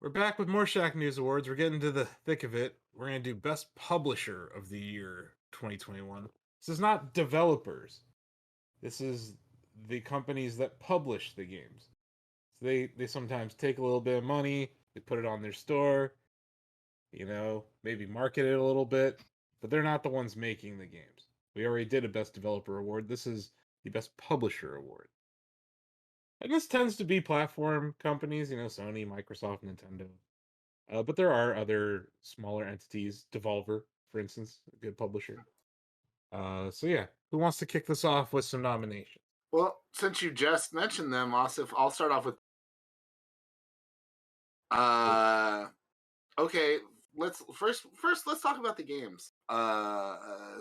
We're back with more Shacknews Awards. We're getting to the thick of it. We're going to do Best Publisher of the Year 2021. This is not developers. This is the companies that publish the games. So they sometimes take a little bit of money, they put it on their store, maybe market it a little bit, but they're not the ones making the games. We already did a Best Developer Award. This is the Best Publisher Award. And this tends to be platform companies, Sony, Microsoft, Nintendo. But there are other smaller entities, Devolver, for instance, a good publisher. So yeah, who wants to kick this off with some nominations? Well, since you just mentioned them, Asif, I'll start off with. Okay, let's talk about the games.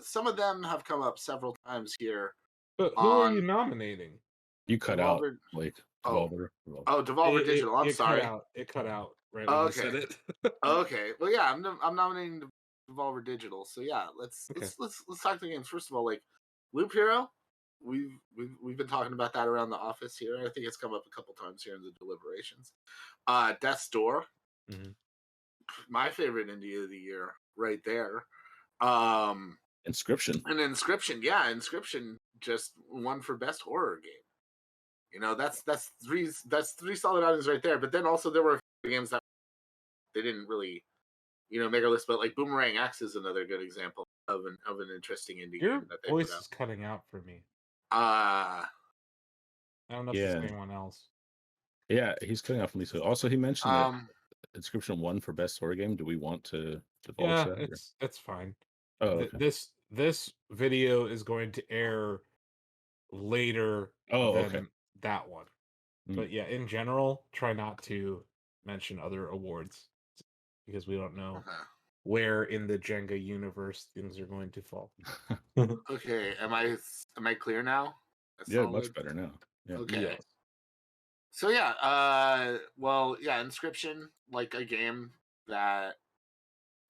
Some of them have come up several times here. But who are you nominating? You cut Devolver, out, like, Devolver. Devolver Digital. I'm sorry. It cut out right when you said it. Okay. Well, yeah, I'm nominating Devolver Digital. So yeah, let's talk the games. First of all, like Loop Hero, we've been talking about that around the office here. I think it's come up a couple times here in the deliberations. Death's Door, my favorite indie of the year, right there. Inscription. And Inscription, yeah, Inscription just won for best horror game. That's three solid items right there. But then also there were games that they didn't really, make a list. But like Boomerang X is another good example of an interesting indie game that they voice put out. is cutting out for me. I don't know if there's anyone else. Yeah, he's cutting out for me too. Also, he mentioned that Inscription won for best horror game. Do we want to divulge that? It's fine. Oh, okay. This video is going to air later than that one. But yeah, in general, try not to mention other awards because we don't know where in the Jenga universe things are going to fall. Okay, am I clear now? Much better now. Yeah. Okay. Yes. So Inscription, like a game that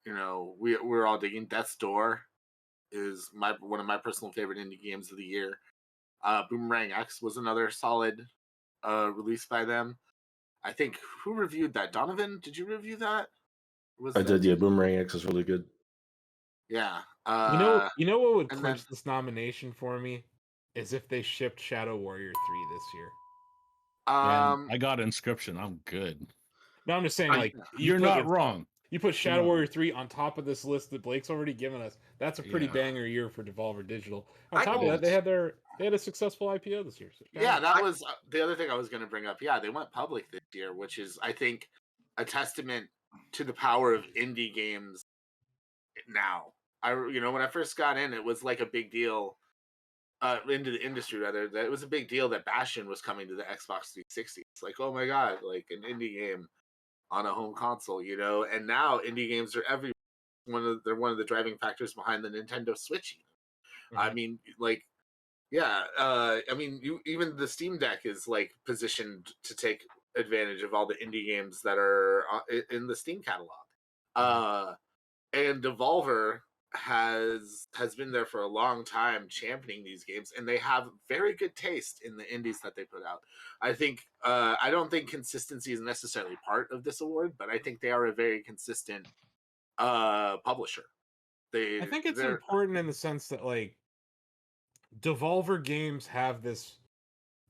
we're all digging. Death's Door is one of my personal favorite indie games of the year. Boomerang X was another solid release by them. I think who reviewed that? Donovan, did you review that? I did. Yeah, Boomerang X is really good. Yeah. You know what would clinch this nomination for me is if they shipped Shadow Warrior 3 this year. I got Inscription. I'm good. No, I'm just saying, you're not wrong. You put Shadow Warrior 3 on top of this list that Blake's already given us. That's a pretty banger year for Devolver Digital. On top of that, they had a successful IPO this year. So that was the other thing I was going to bring up. Yeah, they went public this year, which is, I think, a testament to the power of indie games now. When I first got in, it was like a big deal into the industry, rather. That it was a big deal that Bastion was coming to the Xbox 360. It's like, oh my god, like an indie game on a home console, and now indie games are everywhere. They're one of the driving factors behind the Nintendo Switch. I mean, even the Steam Deck is like positioned to take advantage of all the indie games that are in the Steam catalog. And Devolver has been there for a long time championing these games, and they have very good taste in the indies that they put out. I think I don't think consistency is necessarily part of this award, but I think they are a very consistent publisher. I think it's important in the sense that like Devolver games have this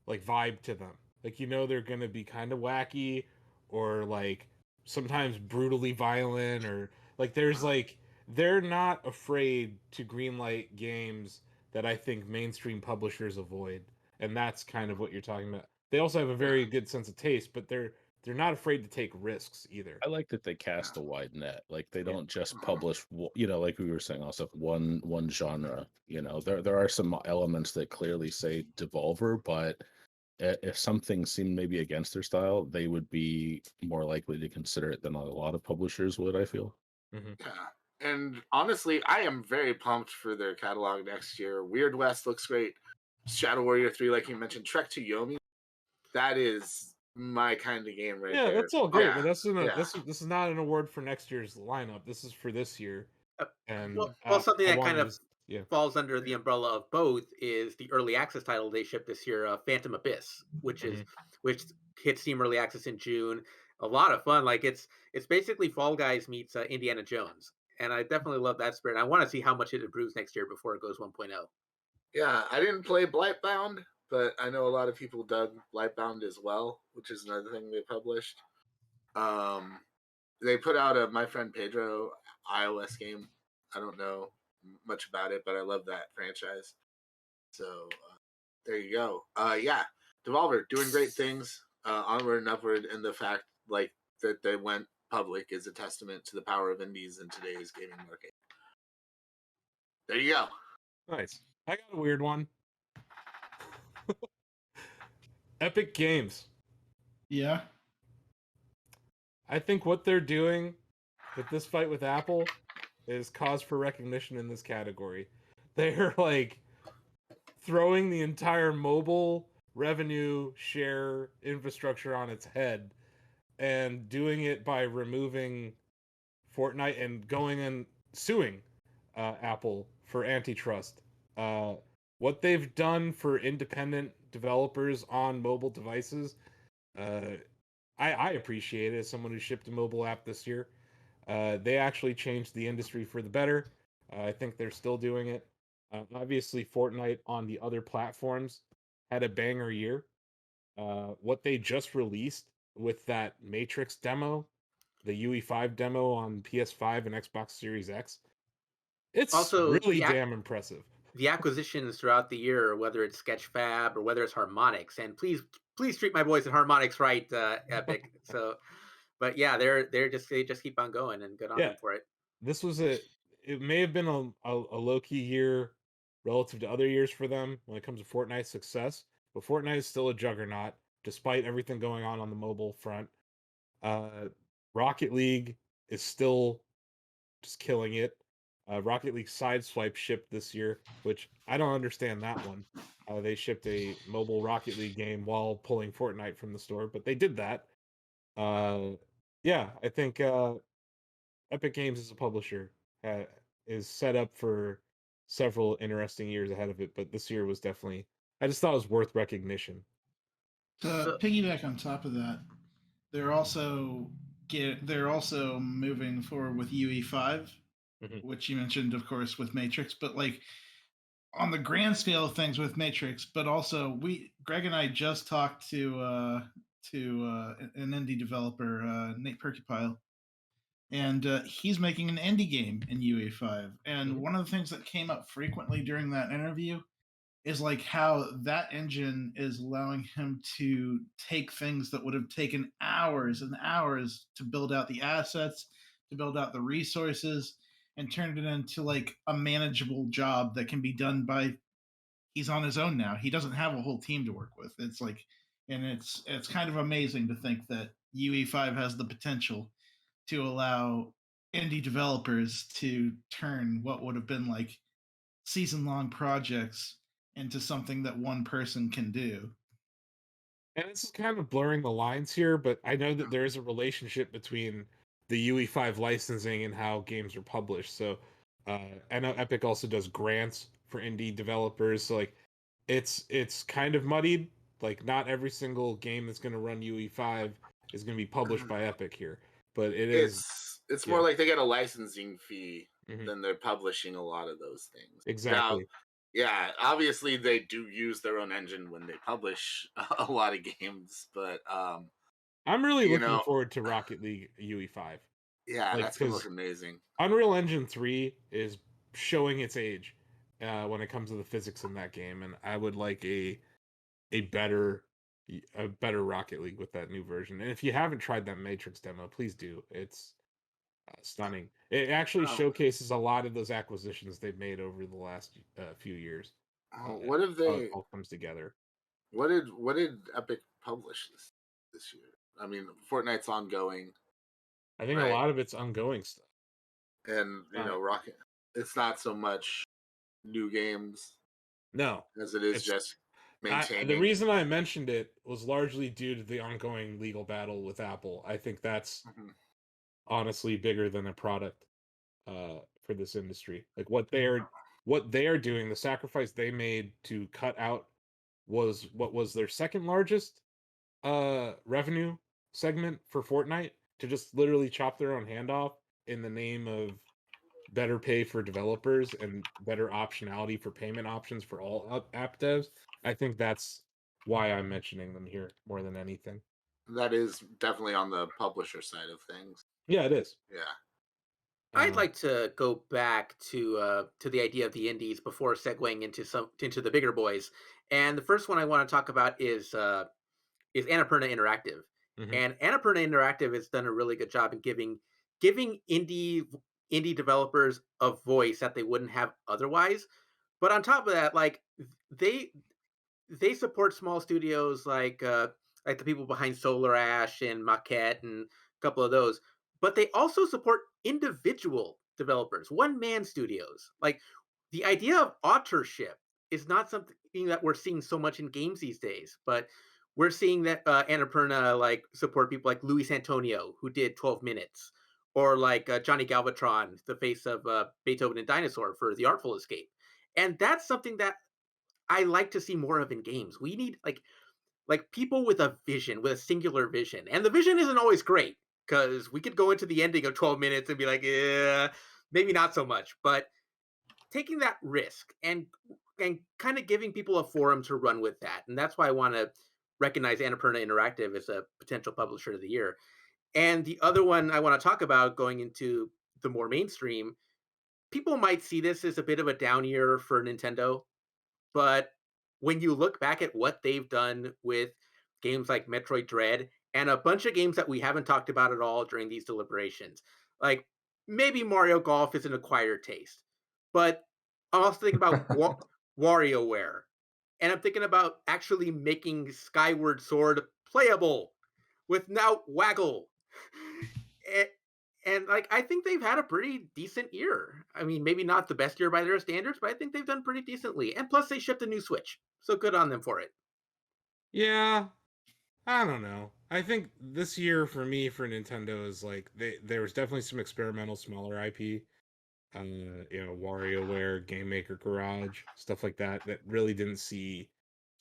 like vibe to them. Like they're gonna be kind of wacky or like sometimes brutally violent, or like there's like they're not afraid to greenlight games that I think mainstream publishers avoid. And that's kind of what you're talking about. They also have a very good sense of taste, but they're not afraid to take risks either. I like that they cast a wide net. Like they don't just publish, like we were saying also, one genre. There are some elements that clearly say Devolver, but if something seemed maybe against their style, they would be more likely to consider it than a lot of publishers would, I feel. Yeah. And honestly, I am very pumped for their catalog next year. Weird West looks great. Shadow Warrior 3, like you mentioned. Trek to Yomi, that is my kind of game right there. Yeah, that's all great, but this is not an award for next year's lineup. This is for this year. And something that kind of falls under the umbrella of both is the early access title they shipped this year, Phantom Abyss, which hit Steam Early Access in June. A lot of fun. Like it's basically Fall Guys meets Indiana Jones, and I definitely love that spirit. I want to see how much it improves next year before it goes 1.0. Yeah, I didn't play Blightbound, but I know a lot of people dug Blightbound as well, which is another thing they published. They put out a My Friend Pedro iOS game. I don't know much about it, but I love that franchise. So there you go. Yeah, Devolver doing great things, onward and upward, and the fact like that they went public is a testament to the power of indies in today's gaming market. There you go. Nice. I got a weird one. Epic Games. Yeah. I think what they're doing with this fight with Apple is cause for recognition in this category. They're like throwing the entire mobile revenue share infrastructure on its head and doing it by removing Fortnite and going and suing Apple for antitrust. What they've done for independent developers on mobile devices, I appreciate it as someone who shipped a mobile app this year. They actually changed the industry for the better. I think they're still doing it. Obviously, Fortnite on the other platforms had a banger year. What they just released with that Matrix demo, the UE5 demo on PS5 and Xbox Series X, it's also really damn impressive. The acquisitions throughout the year, whether it's Sketchfab or whether it's Harmonix, and please treat my boys at Harmonix right, Epic. So, but yeah, they just keep on going, and good on them for it. This was it may have been a low key year relative to other years for them when it comes to Fortnite's success, but Fortnite is still a juggernaut despite everything going on the mobile front. Rocket League is still just killing it. Rocket League Sideswipe shipped this year, which I don't understand that one. They shipped a mobile Rocket League game while pulling Fortnite from the store, but they did that. Yeah, I think Epic Games as a publisher is set up for several interesting years ahead of it, but this year was definitely, I just thought it was worth recognition. To piggyback on top of that, they're also moving forward with UE5, which you mentioned, of course, with Matrix, but like on the grand scale of things with Matrix, but also Greg and I just talked to an indie developer, Nate Perkypile, and he's making an indie game in UE5. And one of the things that came up frequently during that interview is like how that engine is allowing him to take things that would have taken hours and hours to build out the assets, to build out the resources, and turn it into like a manageable job that can be done by, he's on his own now. He doesn't have a whole team to work with. It's like, and it's kind of amazing to think that UE5 has the potential to allow indie developers to turn what would have been like season-long projects into something that one person can do. And this is kind of blurring the lines here, but I know that there is a relationship between the UE5 licensing and how games are published. So I know Epic also does grants for indie developers. So like it's kind of muddied. Like not every single game that's going to run UE5 is going to be published by Epic here, but it's more like they get a licensing fee than they're publishing a lot of those things. Exactly. Now, yeah, obviously they do use their own engine when they publish a lot of games, but I'm really looking forward to Rocket League UE5. Yeah, like, that's gonna look amazing. Unreal Engine 3 is showing its age when it comes to the physics in that game, and I would like a better Rocket League with that new version. And if you haven't tried that Matrix demo, please do. It's stunning. It actually showcases a lot of those acquisitions they've made over the last few years. What have they? It all comes together. What did Epic publish this year? I mean, Fortnite's ongoing. I think a lot of it's ongoing stuff. And Rocket, it's not so much new games. No, as it is just maintaining. The reason I mentioned it was largely due to the ongoing legal battle with Apple. I think that's honestly bigger than a product for this industry. Like what they're what they are doing, the sacrifice they made to cut out was what was their second largest revenue segment for Fortnite, to just literally chop their own hand off in the name of better pay for developers and better optionality for payment options for all app devs. I think that's why I'm mentioning them here more than anything. That is definitely on the publisher side of things. Yeah, it is. Yeah. I'd like to go back to the idea of the indies before segueing into the bigger boys. And the first one I want to talk about is Annapurna Interactive. Mhm. And Annapurna Interactive has done a really good job in giving indie developers a voice that they wouldn't have otherwise. But on top of that, like they support small studios like the people behind Solar Ash and Maquette and a couple of those. But they also support individual developers, one-man studios. Like the idea of authorship is not something that we're seeing so much in games these days, but we're seeing that Annapurna like support people like Luis Antonio, who did 12 Minutes, or like Johnny Galvatron, the face of Beethoven and Dinosaur for The Artful Escape. And that's something that I like to see more of in games. We need like people with a vision, with a singular vision. And the vision isn't always great, because we could go into the ending of 12 Minutes and be like, yeah, maybe not so much. But taking that risk and kind of giving people a forum to run with that. And that's why I want to recognize Annapurna Interactive as a potential publisher of the year. And the other one I want to talk about, going into the more mainstream, people might see this as a bit of a down year for Nintendo. But when you look back at what they've done with games like Metroid Dread and a bunch of games that we haven't talked about at all during these deliberations, like maybe Mario Golf is an acquired taste, but I'm also thinking about WarioWare, and I'm thinking about actually making Skyward Sword playable with now Waggle. And like, I think they've had a pretty decent year. I mean, maybe not the best year by their standards, but I think they've done pretty decently. And plus, they shipped a new Switch, so good on them for it. Yeah, I don't know. I think this year for me, for Nintendo, is like there was definitely some experimental smaller IP. WarioWare, Game Maker Garage, stuff like that really didn't see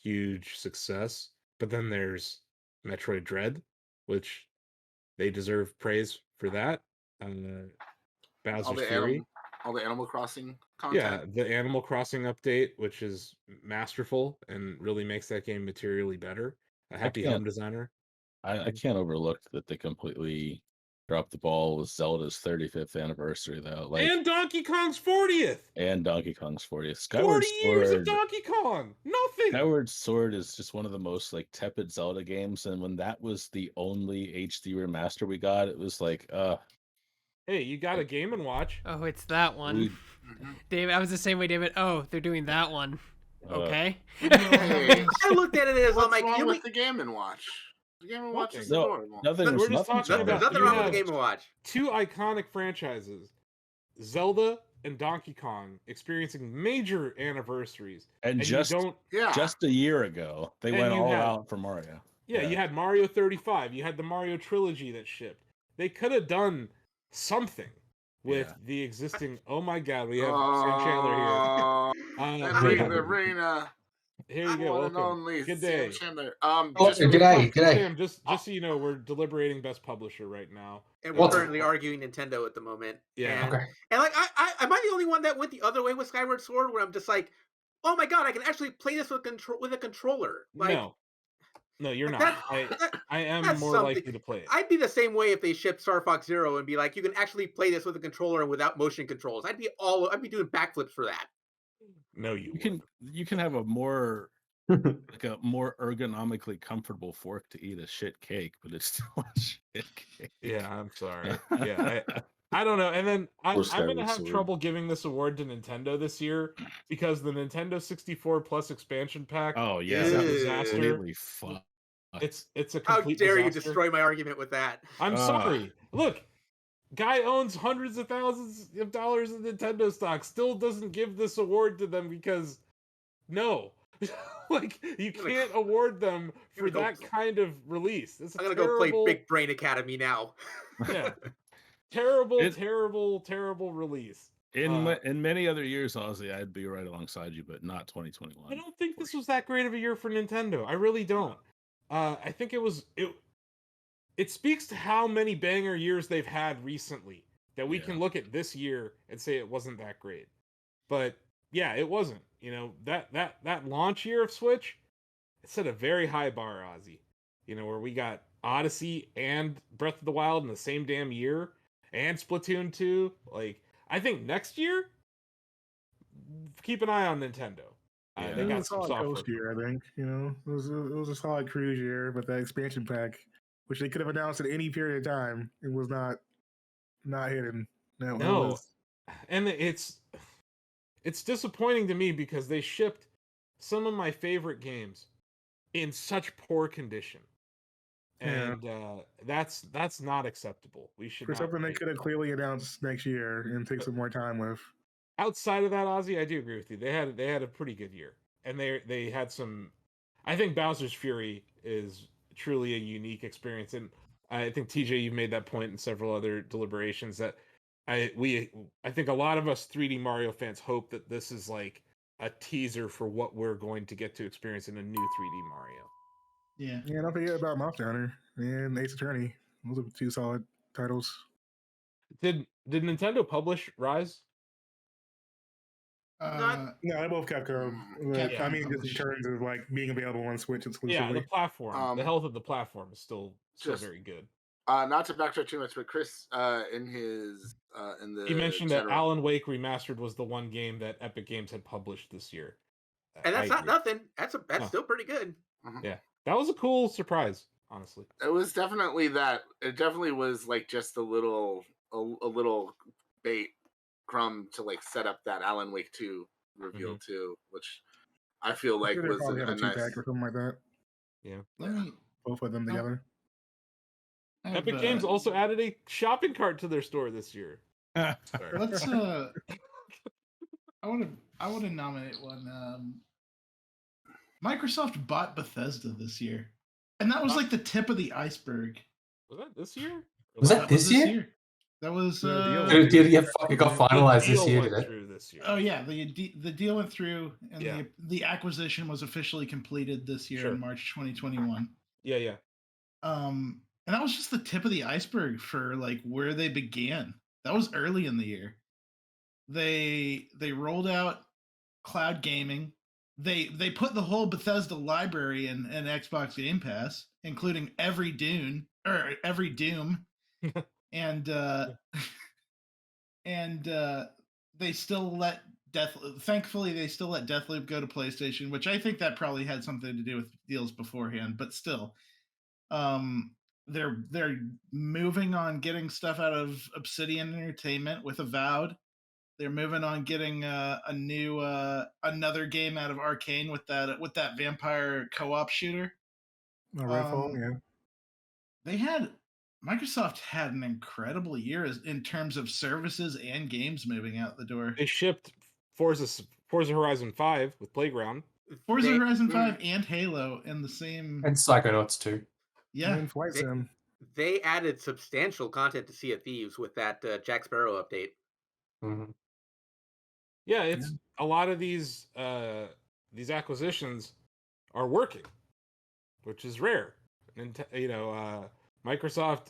huge success. But then there's Metroid Dread, which they deserve praise for that. Bowser's Fury. All the Animal Crossing Yeah, content. the Animal Crossing update, which is masterful and really makes that game materially better. A happy home designer. I can't overlook that they completely dropped the ball with Zelda's 35th anniversary, though. Like, and Donkey Kong's 40th. And Donkey Kong's 40th. 40 years of Donkey Kong. Nothing. Skyward Sword is just one of the most like tepid Zelda games, and when that was the only HD remaster we got, it was like, hey, you got a Game & Watch. Oh, it's that one. David, I was the same way, David. Oh, they're doing that one. Okay. Hey, I looked at it as what's I'm like, wrong with the Game & Watch? The Game & Watch is adorable. Nothing We're just talking about there's nothing wrong with the Game & Watch. Two iconic franchises, Zelda and Donkey Kong, experiencing major anniversaries. And just a year ago, they went all out for Mario. Yeah, you had Mario 35. You had the Mario trilogy that shipped. They could have done something with the existing. Oh my God, we have Sam Chandler here. Arena. Here you go. Welcome. Good day. G'day. Sam, just so you know, we're deliberating Best Publisher right now, and we're currently arguing Nintendo at the moment. Yeah. And like, am I the only one that went the other way with Skyward Sword, where I'm just like, oh my God, I can actually play this with a controller? Like, no, you're not. I am more likely to play it. I'd be the same way if they shipped Star Fox Zero and be like, you can actually play this with a controller and without motion controls. I'd be doing backflips for that. No, you can have a more like a more ergonomically comfortable fork to eat a shit cake, but it's still a shit cake. Yeah, I'm sorry. Yeah, I don't know. And then I'm gonna have trouble giving this award to Nintendo this year because the Nintendo 64 Plus expansion pack. Oh yeah, is a disaster. Completely fucked. It's a complete. How dare disaster. you destroy my argument with that? I'm sorry. Look. Guy owns hundreds of thousands of dollars in Nintendo stock, still doesn't give this award to them because like you can't award them for that kind of release. I'm gonna go play Big Brain Academy now. Yeah. Terrible release. In many other years, Ozzy, I'd be right alongside you, but not 2021. I don't think this was that great of a year for Nintendo. I really don't. I think it speaks to how many banger years they've had recently that we can look at this year and say it wasn't that great. But yeah, it wasn't. You know, that launch year of Switch, it set a very high bar, Ozzy. You know, where we got Odyssey and Breath of the Wild in the same damn year, and Splatoon 2. Like, I think next year, keep an eye on Nintendo. They got some software. Coast year, I think. You know, it was a solid cruise year, but that expansion pack, which they could have announced at any period of time, it was not hidden. No, and it's disappointing to me because they shipped some of my favorite games in such poor condition, and that's not acceptable. We should for something they could have clearly announced next year and take some more time with. Outside of that, Ozzy, I do agree with you. They had a pretty good year, and they had some. I think Bowser's Fury is truly a unique experience, and I think TJ, you've made that point in several other deliberations that I think a lot of us 3D Mario fans hope that this is like a teaser for what we're going to get to experience in a new 3D Mario. Yeah. Yeah, don't forget about Monster Hunter and Ace Attorney. Those are two solid titles. Did Nintendo publish Rise? No, they both Capcom. I mean, just in terms of like being available on Switch exclusively. Yeah, the platform, the health of the platform is still very good. Not to backtrack too much, but Chris, in the he mentioned that Alan Wake Remastered was the one game that Epic Games had published this year, and that's not nothing. That's still pretty good. Yeah, that was a cool surprise. Honestly, it was definitely that. It definitely was like just a little bait crumb to like set up that Alan Wake 2 reveal too, which I feel like was a nice or something like that. Yeah, both of them together. Epic Games also added a shopping cart to their store this year. Let's I want to nominate one. Microsoft bought Bethesda this year, and that was like the tip of the iceberg. Was that this year? Was that this year? That was it got finalized this year, did it? This year. Oh yeah, the deal went through, and the acquisition was officially completed this year in March 2021. Yeah. And that was just the tip of the iceberg for like where they began. That was early in the year. They rolled out cloud gaming. They put the whole Bethesda library in Xbox Game Pass, including every Doom, and they still let Thankfully, they still let Deathloop go to PlayStation, which I think that probably had something to do with deals beforehand. But still, they're moving on getting stuff out of Obsidian Entertainment with Avowed. They're moving on getting a new another game out of Arcane with that vampire co-op shooter. Redfall, Microsoft had an incredible year in terms of services and games moving out the door. They shipped Forza Horizon 5 with Playground. Forza Horizon 5 and Halo in the same... And Psychonauts 2. Yeah. And Flight Sim. They added substantial content to Sea of Thieves with that Jack Sparrow update. Mm-hmm. Yeah, it's a lot of these acquisitions are working, which is rare. And Microsoft,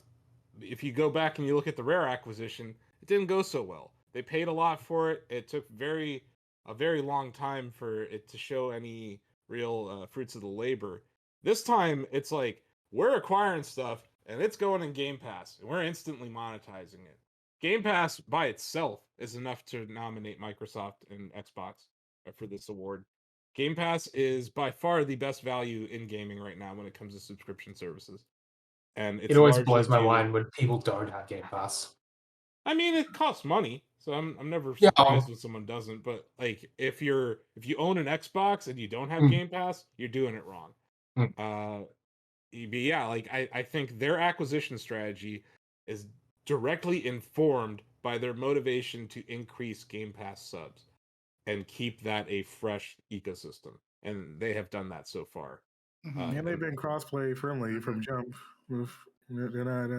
if you go back and you look at the Rare acquisition, it didn't go so well. They paid a lot for it. It took a very long time for it to show any real fruits of the labor. This time, it's like we're acquiring stuff and it's going in Game Pass and we're instantly monetizing it. Game Pass by itself is enough to nominate Microsoft and Xbox for this award. Game Pass is by far the best value in gaming right now when it comes to subscription services. And it always blows my mind when people don't have Game Pass. I mean, it costs money, so I'm never surprised when someone doesn't. But like, if you own an Xbox and you don't have Game Pass, you're doing it wrong. I think their acquisition strategy is directly informed by their motivation to increase Game Pass subs and keep that a fresh ecosystem, and they have done that so far. And they've been crossplay friendly from jump. They're not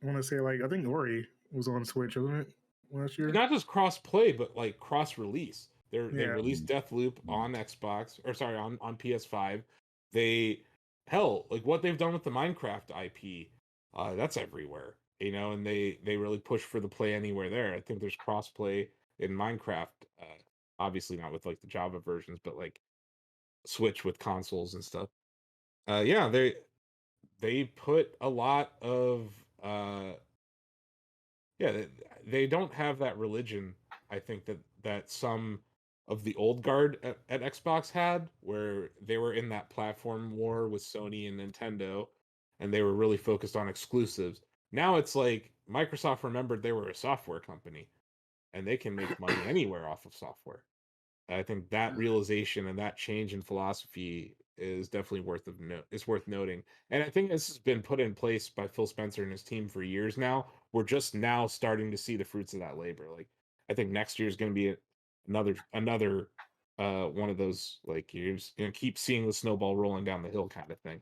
I want to say I think Ori was on Switch, wasn't it? Last year. Not just cross-play, but like cross-release. They released Yeah. Deathloop on Xbox, or sorry, on PS5. Hell, like what they've done with the Minecraft IP, that's everywhere, and they really push for the play anywhere there. I think there's cross-play in Minecraft, obviously not with like the Java versions, but like Switch with consoles and stuff. Yeah, they put a lot of yeah, they don't have that religion, I think, that some of the old guard at Xbox had, where they were in that platform war with Sony and Nintendo, and they were really focused on exclusives. Now it's like Microsoft remembered they were a software company, and they can make money anywhere off of software. I think that realization and that change in philosophy is definitely worth noting. And I think this has been put in place by Phil Spencer and his team for years now. We're just now starting to see the fruits of that labor. Like, I think next year is going to be another one of those, like, you're just going to keep seeing the snowball rolling down the hill kind of thing.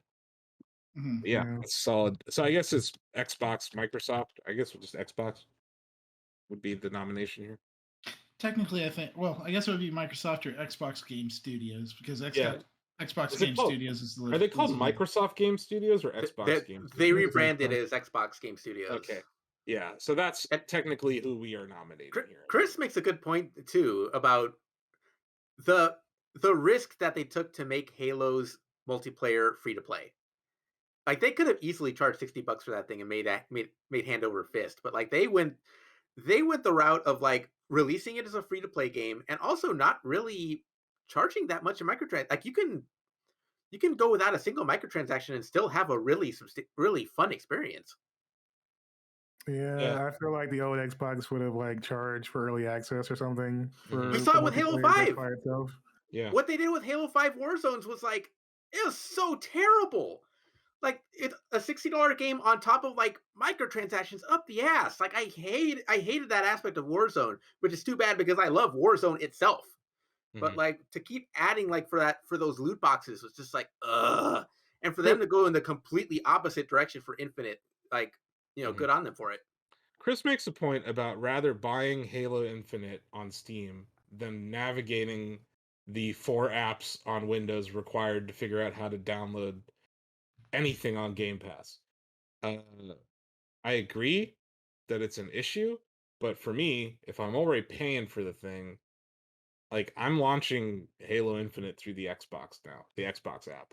Yeah, that's solid. So I guess it's Xbox, Microsoft. I guess just Xbox would be the nomination here. Technically, I think. Well, I guess it would be Microsoft or Xbox Game Studios because Xbox Game Studios is the. Are they called Microsoft Game Studios or Xbox Game Studios? They rebranded as Xbox Game Studios. Okay. Yeah, so that's technically who we are nominating here. Chris makes a good point too about the risk that they took to make Halo's multiplayer free to play. Like, they could have easily charged $60 for that thing and made hand over fist, but like they went the route of like releasing it as a free to play game and also not really charging that much in microtransaction. Like, you can go without a single microtransaction and still have a really fun experience. Yeah, I feel like the old Xbox would have like charged for early access or something. We saw it with Halo 5. Yeah, what they did with Halo 5 Warzones was like, it was so terrible. Like, it's a $60 game on top of like microtransactions up the ass. Like, I hated that aspect of Warzone, which is too bad because I love Warzone itself. But like, to keep adding like for those loot boxes was just like, ugh. And for them to go in the completely opposite direction for Infinite, like, good on them for it. Chris makes a point about rather buying Halo Infinite on Steam than navigating the 4 apps on Windows required to figure out how to download anything on Game Pass. I agree that it's an issue, but for me, if I'm already paying for the thing, like, I'm launching Halo Infinite through the Xbox now, the Xbox app.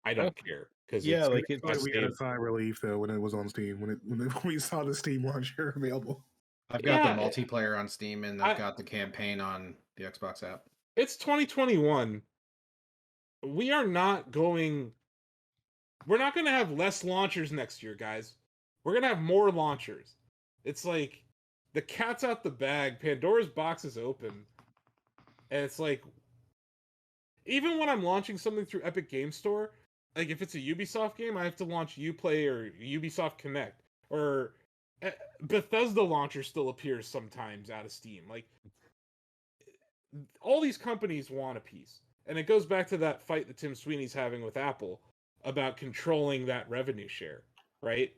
I don't care because we had a sigh of relief though when it was on Steam when we saw the Steam launcher available. I've got the multiplayer on Steam and I've got the campaign on the Xbox app. It's 2021. We're not going to have less launchers next year, guys. We're going to have more launchers. It's like the cat's out the bag. Pandora's box is open. And it's like, even when I'm launching something through Epic Game Store, like if it's a Ubisoft game, I have to launch Uplay or Ubisoft Connect. Or Bethesda launcher still appears sometimes out of Steam. Like, all these companies want a piece. And it goes back to that fight that Tim Sweeney's having with Apple about controlling that revenue share, right?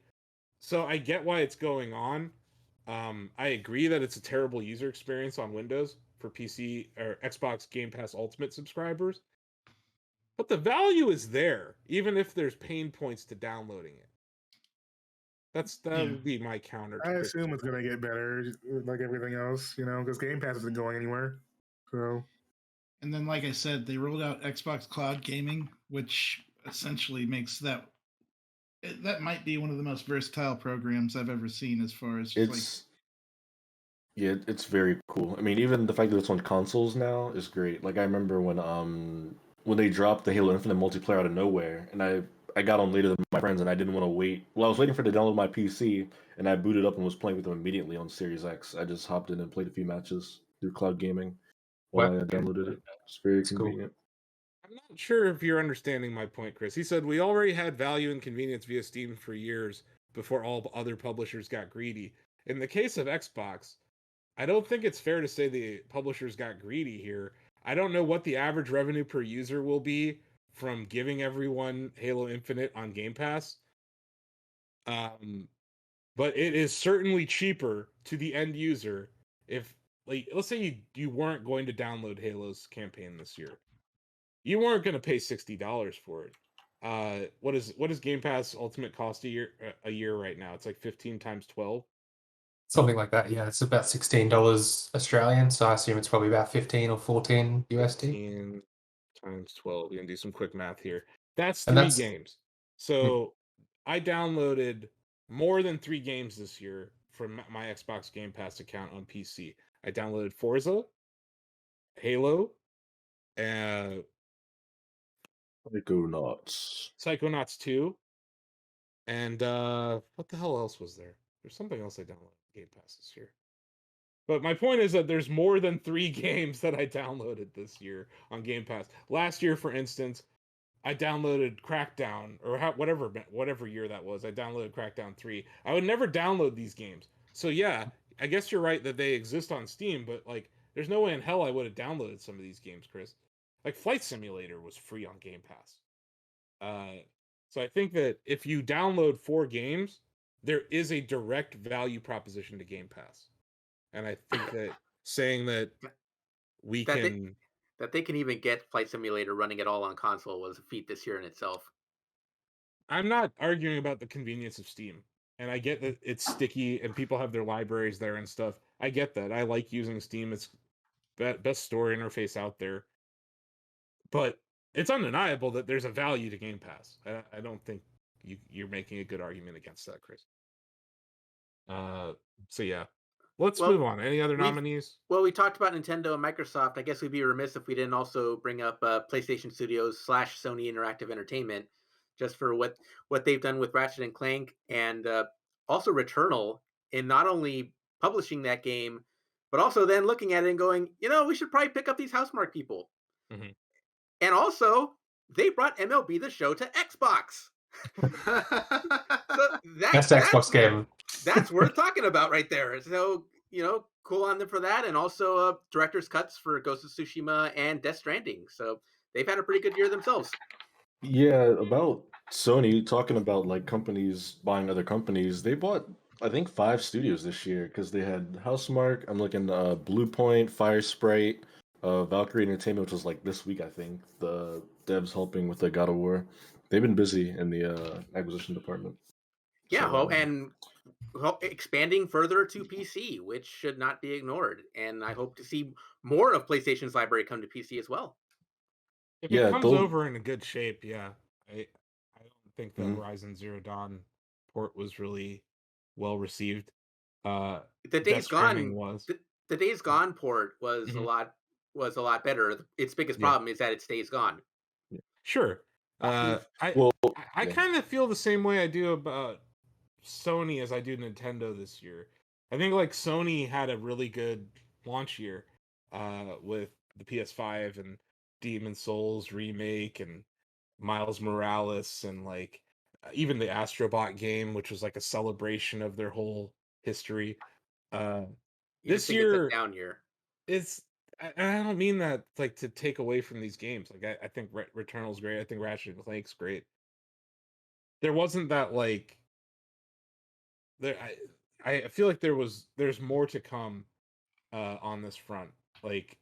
So I get why it's going on. I agree that it's a terrible user experience on Windows for PC or Xbox Game Pass Ultimate subscribers. But the value is there, even if there's pain points to downloading it. That would be my counter. I assume it's going to get better, like everything else, because Game Pass isn't going anywhere. So, and then, like I said, they rolled out Xbox Cloud Gaming, which essentially makes that might be one of the most versatile programs I've ever seen as far as it's very cool. I mean, even the fact that it's on consoles now is great. Like, I remember when they dropped the Halo Infinite multiplayer out of nowhere, and I got on later than my friends, and I didn't want to wait. Well, I was waiting for it to download my PC, and I booted up and was playing with them immediately on Series X. I just hopped in and played a few matches through cloud gaming while I downloaded it. It's very convenient. Cool. I'm not sure if you're understanding my point, Chris. He said we already had value and convenience via Steam for years before all other publishers got greedy. In the case of Xbox, I don't think it's fair to say the publishers got greedy here. I don't know what the average revenue per user will be from giving everyone Halo Infinite on Game Pass. but it is certainly cheaper to the end user if, like, let's say you weren't going to download Halo's campaign this year. You weren't going to pay $60 for it. What does Game Pass Ultimate cost a year right now? It's like 15 times 12. Something like that, yeah. It's about $16 Australian, so I assume it's probably about 15 or 14 USD. 15 times 12. We're gonna do some quick math here. That's And three that's games. So I downloaded more than 3 games this year from my Xbox Game Pass account on PC. I downloaded Forza, Halo, uh, Psychonauts 2, and what the hell else was there? There's something else I downloaded on Game Pass this year. But my point is that there's more than 3 games that I downloaded this year on Game Pass. Last year, for instance, I downloaded Crackdown, or whatever year that was. I downloaded Crackdown 3. I would never download these games. So yeah, I guess you're right that they exist on Steam, but like, there's no way in hell I would have downloaded some of these games, Chris. Like Flight Simulator was free on Game Pass. So I think that if you download 4 games, there is a direct value proposition to Game Pass. And I think that saying that that they can even get Flight Simulator running at all on console was a feat this year in itself. I'm not arguing about the convenience of Steam. And I get that it's sticky and people have their libraries there and stuff. I get that. I like using Steam. It's best store interface out there. But it's undeniable that there's a value to Game Pass. I don't think you're making a good argument against that, Chris. So yeah. Let's move on. Any other nominees? Well, we talked about Nintendo and Microsoft. I guess we'd be remiss if we didn't also bring up PlayStation Studios / Sony Interactive Entertainment, just for what they've done with Ratchet and Clank, and also Returnal, in not only publishing that game, but also then looking at it and going, we should probably pick up these Housemarque people. Mm-hmm. And also, they brought MLB The Show to Xbox. So Best Xbox game. That's worth talking about right there. So, cool on them for that. And also director's cuts for Ghost of Tsushima and Death Stranding. So they've had a pretty good year themselves. Yeah, about Sony, talking about like companies buying other companies, they bought, I think, 5 studios this year because they had Housemarque, I'm looking Blue Point, Fire Sprite, Valkyrie Entertainment, which was like this week, I think. The devs helping with the God of War. They've been busy in the acquisition department. Yeah, and expanding further to PC, which should not be ignored. And I hope to see more of PlayStation's library come to PC as well. If it comes over in a good shape, yeah. I don't think the Horizon Zero Dawn port was really well received. The Days Gone the Days Gone port was a lot better. Its biggest problem is that it stays gone. Sure. I kind of feel the same way I do about Sony as I do Nintendo this year. I think like Sony had a really good launch year with the PS5 and Demon's Souls remake and Miles Morales and like even the Astrobot game, which was like a celebration of their whole history. This year, it's a down year. I don't mean that like to take away from these games. Like I think Returnal's great. I think Ratchet and Clank's great. There wasn't that like there. I feel like there's more to come on this front. Like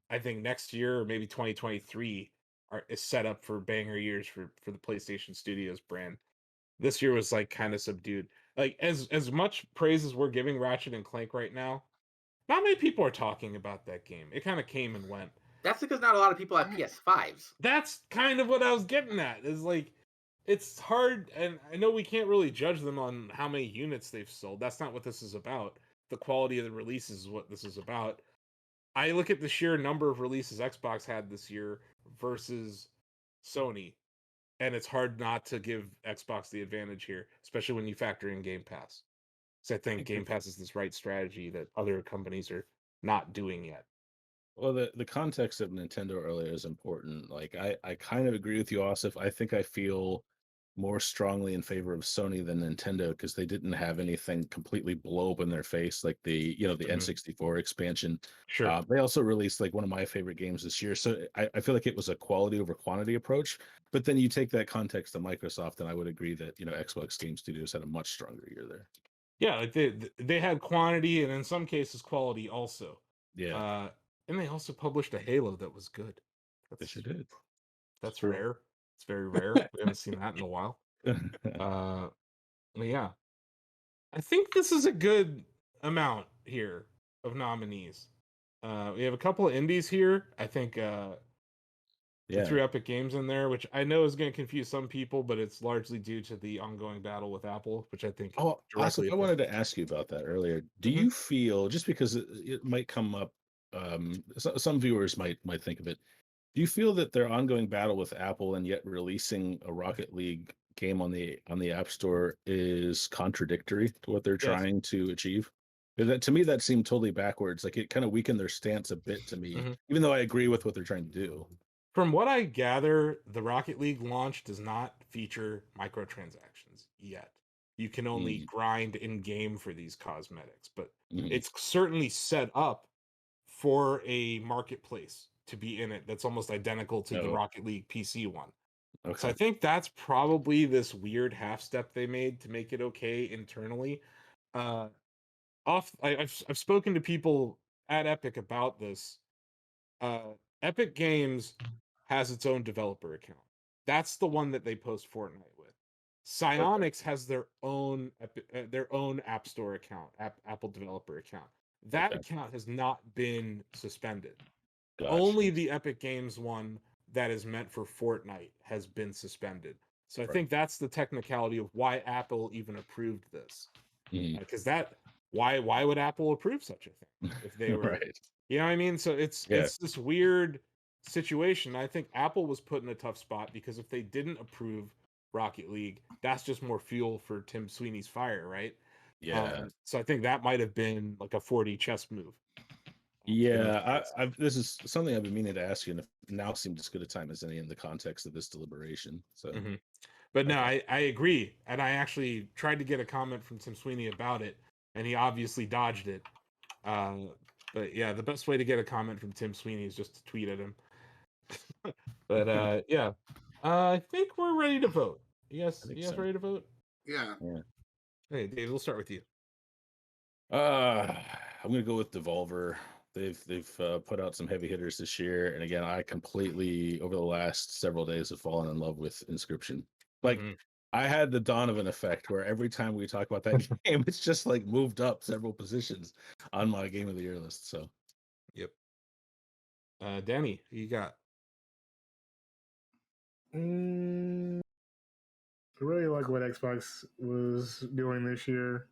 I think next year or maybe 2023 is set up for banger years for the PlayStation Studios brand. This year was like kind of subdued. Like as much praise as we're giving Ratchet and Clank right now, not many people are talking about that game. It kind of came and went. That's because not a lot of people have PS5s. That's kind of what I was getting at. Is like, it's hard, and I know we can't really judge them on how many units they've sold. That's not what this is about. The quality of the releases is what this is about. I look at the sheer number of releases Xbox had this year versus Sony, and it's hard not to give Xbox the advantage here, especially when you factor in Game Pass. So I think Game Pass is this right strategy that other companies are not doing yet. Well, the context of Nintendo earlier is important. Like I kind of agree with you, Asif. I think I feel more strongly in favor of Sony than Nintendo because they didn't have anything completely blow up in their face like the N64 expansion. Sure. They also released like one of my favorite games this year. So I feel like it was a quality over quantity approach. But then you take that context to Microsoft, and I would agree that Xbox Game Studios had a much stronger year there. Yeah, like they had quantity and in some cases quality also. Yeah, And they also published a Halo that was good. they That's sure did. that's True. rare. It's very rare. We haven't seen that in a while. But yeah, I think this is a good amount here of nominees. We have a couple of indies here. I think we threw Yeah. Epic Games in there, which I know is going to confuse some people, but it's largely due to the ongoing battle with Apple, which I think Oh, Asif, directly I wanted to ask you about that earlier. Do Mhm. you feel, just because it might come up, some viewers might think of it. Do you feel that their ongoing battle with Apple and yet releasing a Rocket League game on the App Store is contradictory to what they're Yes. trying to achieve? 'Cause that, to me, that seemed totally backwards. Like it kind of weakened their stance a bit to me, Mhm. even though I agree with what they're trying to do. From what I gather, the Rocket League launch does not feature microtransactions yet. You can only Mm. grind in game for these cosmetics, but Mhm. it's certainly set up for a marketplace to be in it that's almost identical to the Oh, Rocket League PC one. So I okay. think that's probably this weird half step they made to make it okay internally. Uh, I've spoken to people at Epic about this. Epic Games has its own developer account. That's the one that they post Fortnite with. Psyonix has their own App Store account, Apple developer account. That Okay. account has not been suspended. Gotcha. Only the Epic Games one that is meant for Fortnite has been suspended. So I Right. think that's the technicality of why Apple even approved this. Mhm. Because why would Apple approve such a thing if they were Right. you know what I mean? So it's this weird situation. I think Apple was put in a tough spot because if they didn't approve Rocket League, that's just more fuel for Tim Sweeney's fire, right? Yeah. So I think that might have been like a 4D chess move. Yeah, this is something I've been meaning to ask you, and if now seemed as good a time as any in the context of this deliberation. So, But no, okay. I agree, and I actually tried to get a comment from Tim Sweeney about it, and he obviously dodged it. But yeah, the best way to get a comment from Tim Sweeney is just to tweet at him. But yeah, I think we're ready to vote. You guys so. ready to vote? Yeah. Hey, Dave, we'll start with you. I'm gonna go with Devolver. They've put out some heavy hitters this year, and again, I completely over the last several days have fallen in love with Inscription. Like I had the Donovan effect, where every time we talk about that game, it's just like moved up several positions on my Game of the Year list. So, yep. Danny, who you got? I really like what Xbox was doing this year.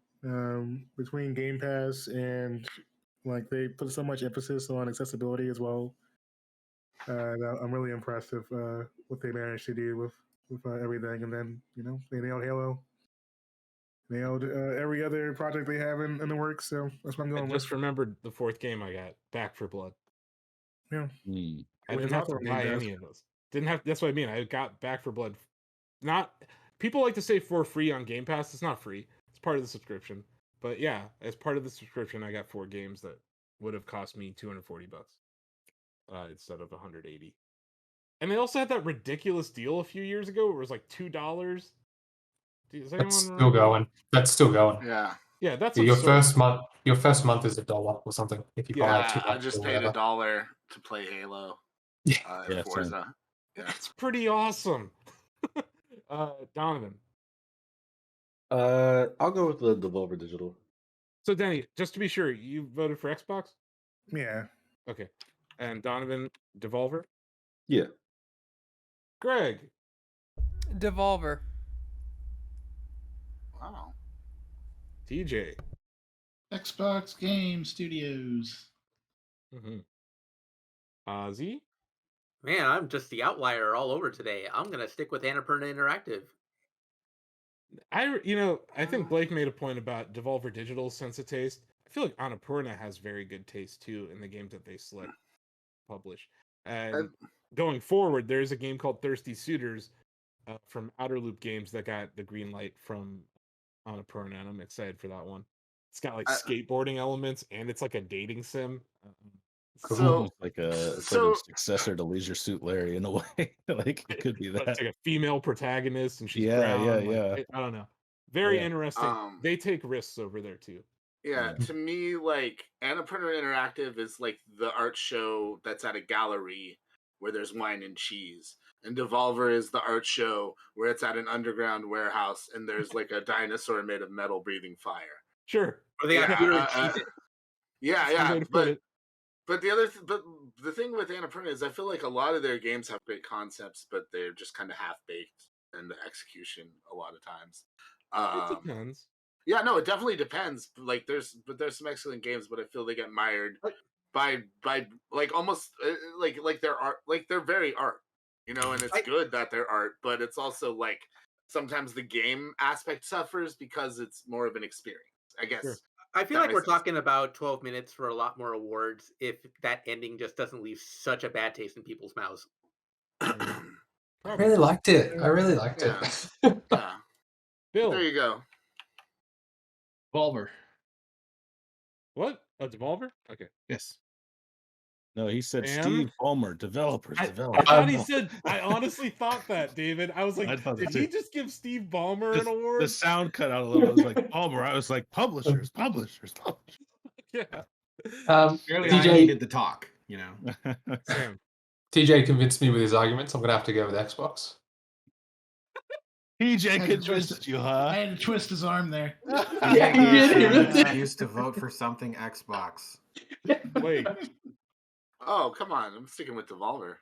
Between Game Pass and like they put so much emphasis on accessibility as well. I'm really impressed with what they managed to do with everything, and then they nailed Halo, nailed every other project they have in the works. So that's what I'm I going just with. remembered the fourth game I got, Back for Blood. Yeah, I didn't have to buy any of those. Didn't have. That's what I mean. I got Back for Blood. Not people like to say for free on Game Pass. It's not free. It's part of the subscription. But yeah, as part of the subscription, I got 4 games that would have cost me $240 instead of 180. And they also had that ridiculous deal a few years ago where it was like $2. Does anyone That's still remember? going. That's still going. Yeah. Yeah, that's your absurd. first month is $1 or something if you buy it 2 I months just or paid whatever. $1 to play Halo. Yeah, Forza. Yeah. That's pretty awesome. Donovan. I'll go with the Devolver Digital. So Danny, just to be sure, you voted for Xbox? Yeah. Okay. And Donovan, Devolver? Yeah. Greg. Devolver. Wow. TJ. Xbox Game Studios. Ozzy. Man, I'm just the outlier all over today. I'm gonna stick with Annapurna Interactive. I think Blake made a point about Devolver Digital's sense of taste. I feel like Annapurna has very good taste too in the games that they select publish. And going forward, there's a game called Thirsty Suitors from Outer Loop Games that got the green light from Annapurna, and I'm excited for that one. It's got like skateboarding elements, and it's like a dating sim. So like a sort of successor to Leisure Suit Larry in a way. Like it could be that. It's like a female protagonist, and she's Yeah, brown. yeah. I don't know. Very Yeah. interesting. They take risks over there too. Yeah, to me, like Annapurna Interactive is like the art show that's at a gallery where there's wine and cheese, and Devolver is the art show where it's at an underground warehouse and there's like a dinosaur made of metal breathing fire. Sure. Or they got beer and cheese. Yeah, That's one yeah, way to put it. but the thing with Annapurna is I feel like a lot of their games have great concepts, but they're just kind of half baked in the execution a lot of times. It depends. Yeah, no, it definitely depends. Like, there's some excellent games, but I feel they get mired by like almost like their art, like they're very art, you know, and it's good that they're art, but it's also like sometimes the game aspect suffers because it's more of an experience, I guess. Sure. I feel like we're talking about 12 minutes for a lot more awards if that ending just doesn't leave such a bad taste in people's mouths. I really liked it. Yeah. Bill, There you go. Devolver. what? A Devolver? Okay. Yes. No, he said Sam? Steve Ballmer, developers. I thought he said. I honestly thought that, David. I was I like, thought did that he too. just give Steve Ballmer an award? The sound cut out a little. I was like, Ballmer. I was like, publishers. Yeah. Barely I needed the talk, you know. Sam. TJ convinced me with his arguments. I'm gonna have to go with Xbox. TJ convinced you, huh? I had to twist his arm there. Yeah, he did. I used to vote for something Xbox. Wait. Oh, come on. I'm sticking with Devolver.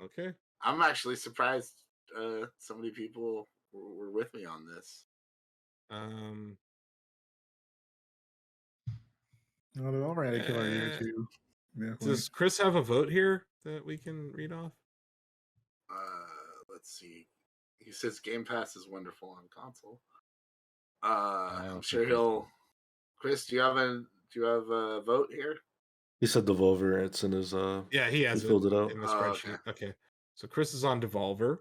Okay. I'm actually surprised so many people were with me on this. No, they're all right. I kill our year too. Definitely. Does Chris have a vote here that we can read off? Let's see. He says Game Pass is wonderful on console. I'm sure he'll. Chris, do you have a vote here? He said Devolver. It's in his. Yeah, he has filled it out. in the spreadsheet. Okay. So Chris is on Devolver.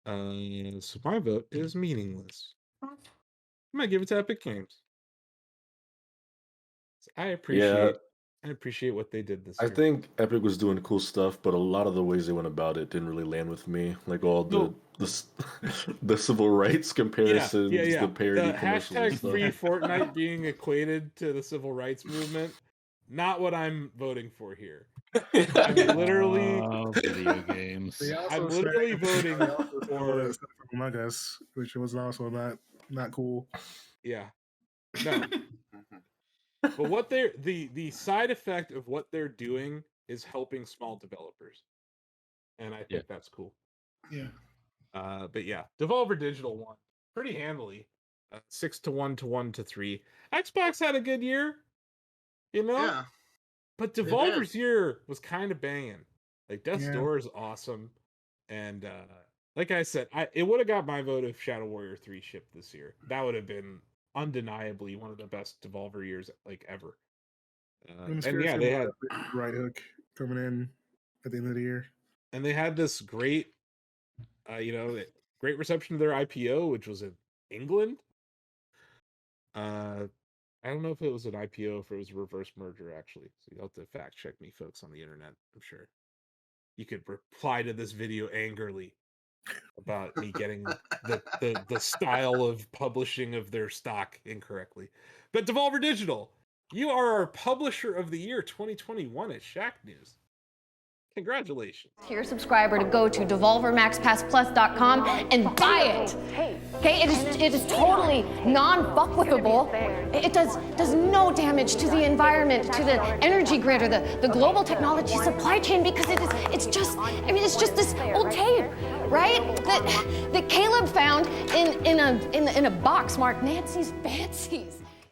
So my vote is meaningless. I might give it to Epic Games. I appreciate what they did this I year. think Epic was doing cool stuff, but a lot of the ways they went about it didn't really land with me. Like all the civil rights comparisons, the parody the commercials and hashtag stuff. free Fortnite being equated to the civil rights movement. Not what I'm voting for here. I'm literally video games. I'm literally voting for Among Us, which was also not cool. Yeah. No. But what they're the side effect of what they're doing is helping small developers. And I think that's cool. Yeah. But yeah, Devolver Digital won pretty handily. 6-1 to 1-3. Xbox had a good year. You know? Yeah. But Devolver's year was kind of banging. Like Death's Door is awesome. And like I said, it would have got my vote if Shadow Warrior 3 shipped this year. That would have been undeniably one of the best Devolver years like ever. And yeah, they had Right Hook coming in at the end of the year. And they had this great great reception to their IPO, which was in England. I don't know if it was an IPO or if it was a reverse merger, actually. So you'll have to fact check me, folks, on the internet. I'm sure you could reply to this video angrily about me getting the style of publishing of their stock incorrectly. But Devolver Digital, you are our Publisher of the Year 2021 at Shacknews. Congratulations. To your subscriber to go to devolvermaxpassplus.com and buy it. Okay, it is totally non-fuckwithable. It does no damage to the environment, to the energy grid, or the global technology supply chain, because it's just this old tape, right? That Caleb found in a box marked Nancy's Fancies.